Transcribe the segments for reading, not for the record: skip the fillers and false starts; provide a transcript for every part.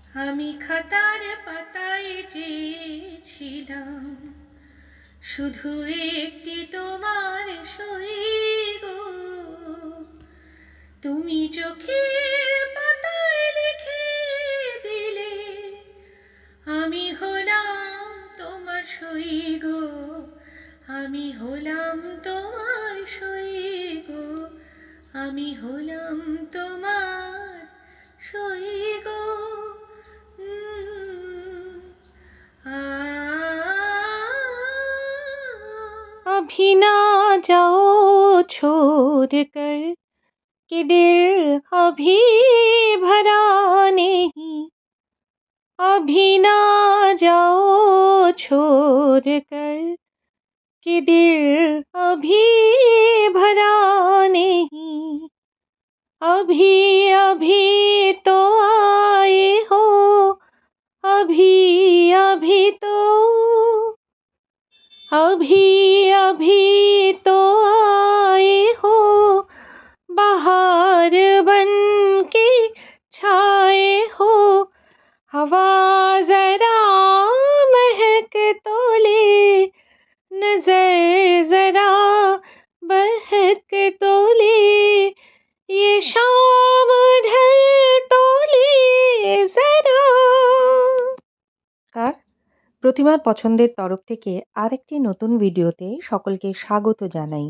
আমি খাতার পাতায় চেয়েছিলাম শুধু একটি তোমার সই গো। তুমি চোখের পাতায় লিখে দিলে, আমি হলাম তোমার সই গো। আমি হলাম তোমার সই গো। আমি হলাম তোমার সই গো। अभी ना जाओ छोड़ कर कि दिल अभी भरा नहीं। अभी ना जाओ छोड़ कर कि दिल अभी भरा नहीं। अभी अभी तो आए हो, अभी अभी तो, अभी अभी तो आए हो, बहार बन के छाए हो। हवा जरा महक तो ले, नजर जरा बहक तो ले, ये शाम ढल तो ले जरा। কার প্রতিমার পছন্দের তরফ থেকে আরেকটি নতুন ভিডিওতে সকলকে স্বাগত জানাই।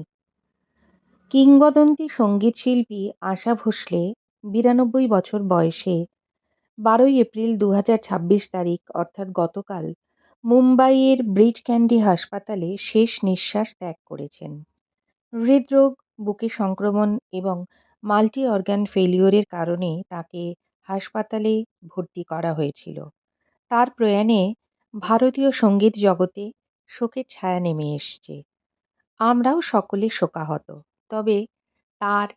কিংবদন্তি সঙ্গীত শিল্পী আশা ভোসলে ৯২ বছর বয়সে ১২ এপ্রিল ২০২৬ তারিখ অর্থাৎ গতকাল মুম্বাইয়ের ব্রিচ ক্যান্ডি হাসপাতালে শেষ নিঃশ্বাস ত্যাগ করেছেন। হৃদরোগ, বুকে সংক্রমণ এবং মাল্টি অর্গান ফেলিওরের কারণে তাকে হাসপাতালে ভর্তি করা হয়েছিল। তার প্রয়াণে ভারতীয় সঙ্গীত জগতে শোকের ছায়া নেমে এসছে। আমরাও সকলে শোকাহত, তবে তার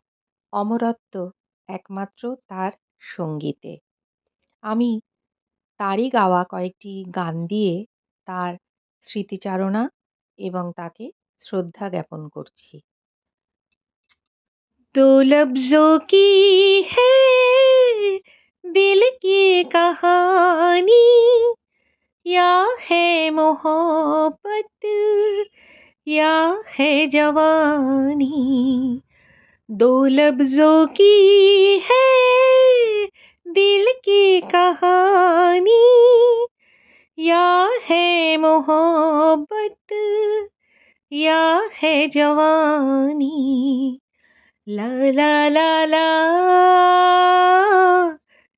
অমরত্ব একমাত্র তার সঙ্গীতে। আমি তারই গাওয়া কয়েকটি গান দিয়ে তার স্মৃতিচারণা এবং তাকে শ্রদ্ধা জ্ঞাপন করছি। दो लफ्जों की है दिल की कहानी, या है मोहब्बत या है जवानी। दो लफ्जों की है दिल की कहानी, या है मोहब्बत या है जवानी। ला ला ला ला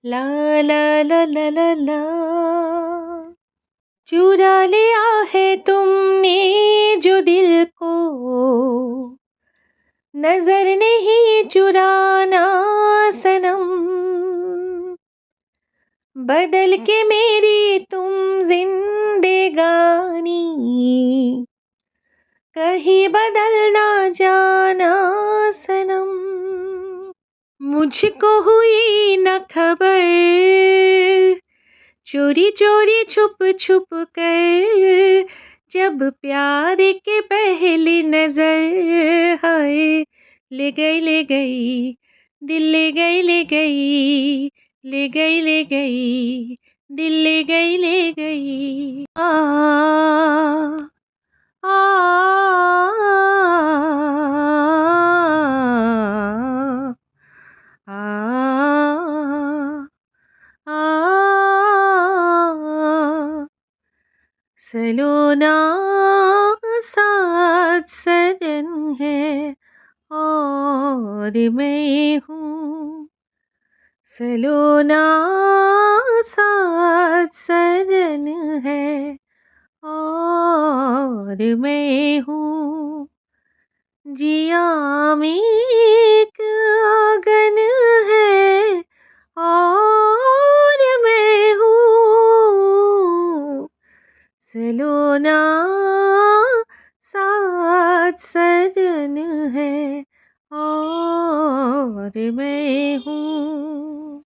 ला ला ला ला ला ला। चुरा लिया है तुमने जो दिल को, नजर नहीं चुराना सनम। बदल के मेरी तुम जिंदगानी, कहीं बदल ना जाना सनम। मुझको हुई न खबर, चोरी चोरी छुप छुप कर, जब प्यार के पहली नजर हाय ले गई ले गई, दिल ले गई ले गई, ले गई ले गई, दिल ले गई ले गई। आ आ सलोना सात सजन है और मैं हूँ। सलोना सात सजन है और मैं हूँ। जिया में एक आंगन है और मैं हूँ। सलोना सात सजन है और मैं हूँ।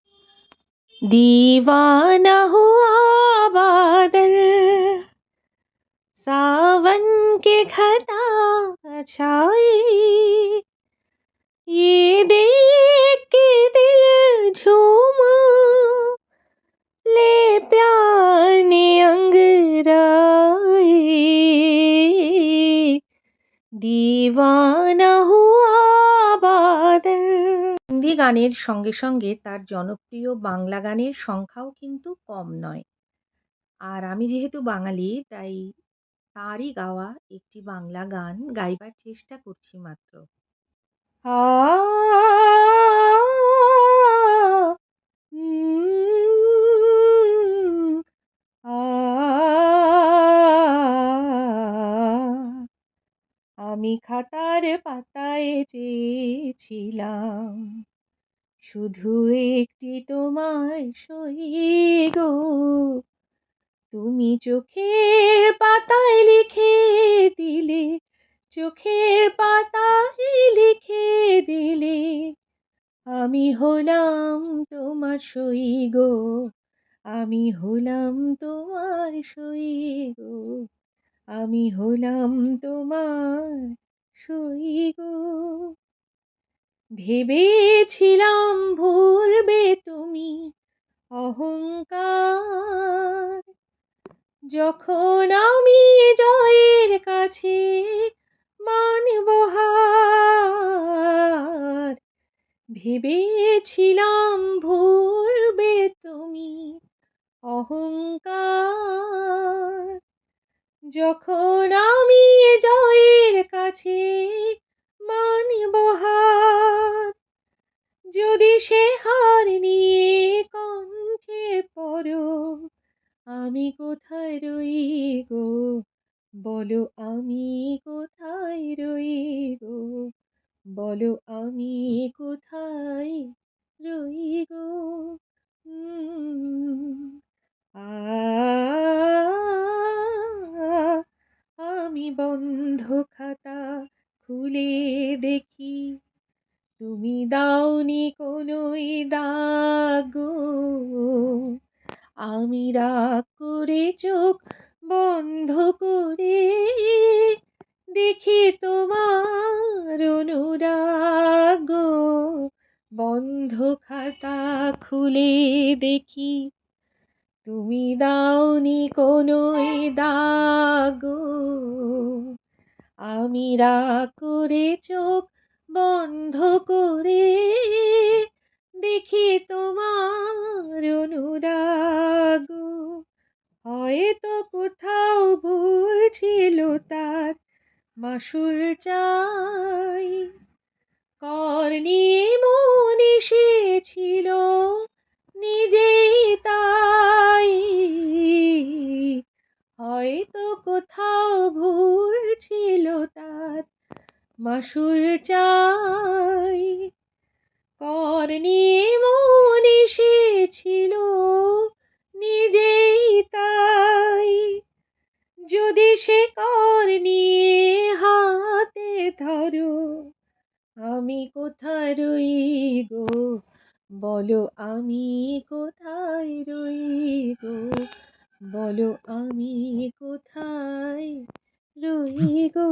दीवाना हुआ बादल, सावन के घटा छाई, ये देख के दिल झूमा, ले হিন্দি গানের সঙ্গে সঙ্গে তার জনপ্রিয় বাংলা গানের সংখ্যাও কিন্তু কম নয়। আর আমি যেহেতু বাঙালি তাই তারই গাওয়া একটি বাংলা গান গাইবার চেষ্টা করছি মাত্র। আ উম আ আমি খাতার পাতায় চেয়েছিলাম শুধু একটি তোমার সই গো, তুমি চোখের পাতায় লিখে দিলে, চোখের পাতায় লিখে দিলে, আমি হলাম তোমার সই গো, আমি হলাম তোমার সই গো, আমি হলাম তোমার সই গো। ভেবেছিলাম ভুলবে তুমি অহংকার, যখন আমি জয়ের কাছে মানব হার। ভেবেছিলাম ভুলবে তুমি অহংকার, যখন আমি জয়ের কাছে মানব হার। যদি সে হার নিয়ে কণ্ঠে পড়ো, আমি কোথায় রই গো, বলো আমি কোথায় রই গো, বলো আমি কোথায় রই গো। উম, আ আমি বন্ধ খাতা খুলে দেখি, তুমি দাওনি কোনোই দাগ গো। আমি রাগ করে চোখ বন্ধ করে দেখি তোমার অনুরাগ গো। বন্ধ খাতা খুলে দেখি, তুমি দাওনি কোনোই দাগ গো। আমি রাগ করে চোখ বন্ধ করে দেখি তোমার অনুরাগ গো। হয়তো কোথাও ভুল ছিল তার মাসুল চাই, কর নিয়ে মন এসেছিল নিজেই তাই। হয়তো কোথাও ভুল ছিল তার মাসুল চাই, কর নিয়ে মন এসেছিল নিজেই তাই। যদি সে কর নিয়ে হাতে ধরো, আমি কোথায় রই গো, বলো আমি কোথায় রই গো, বলো আমি কোথায় রই গো।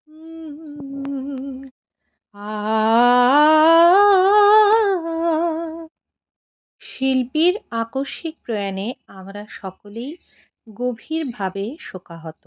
উম, আ শিল্পীর আকস্মিক প্রয়াণে আমরা সকলেই গভীরভাবে শোকাহত।